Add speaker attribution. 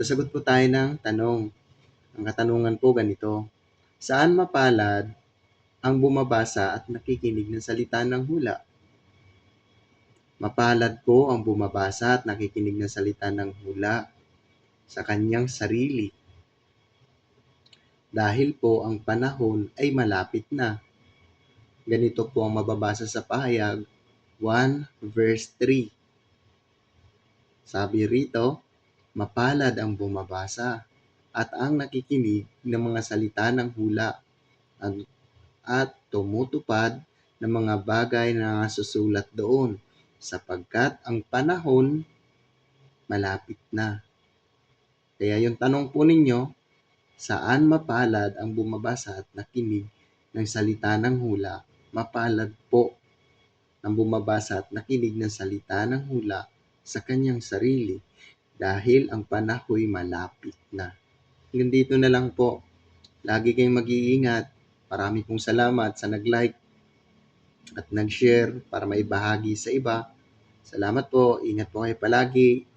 Speaker 1: Sasagot po tayo ng tanong. Ang katanungan po ganito, saan mapalad ang bumabasa at nakikinig ng salita ng hula? Mapalad po ang bumabasa at nakikinig ng salita ng hula sa kanyang sarili. Dahil po ang panahon ay malapit na. Ganito po ang mababasa sa pahayag 1 verse 3. Sabi rito, mapalad ang bumabasa at ang nakikinig ng mga salita ng hula at tumutupad ng mga bagay na nasusulat doon sapagkat ang panahon malapit na. Kaya yung tanong po ninyo, saan mapalad ang bumabasa at nakinig ng salita ng hula? Mapalad po ang bumabasa at nakinig ng salita ng hula sa kanyang sarili dahil ang panahoy malapit na. Hanggang dito na lang po. Lagi kayong mag-iingat. Marami pong salamat sa nag-like at nag-share para maibahagi sa iba. Salamat po. Ingat po kayo palagi.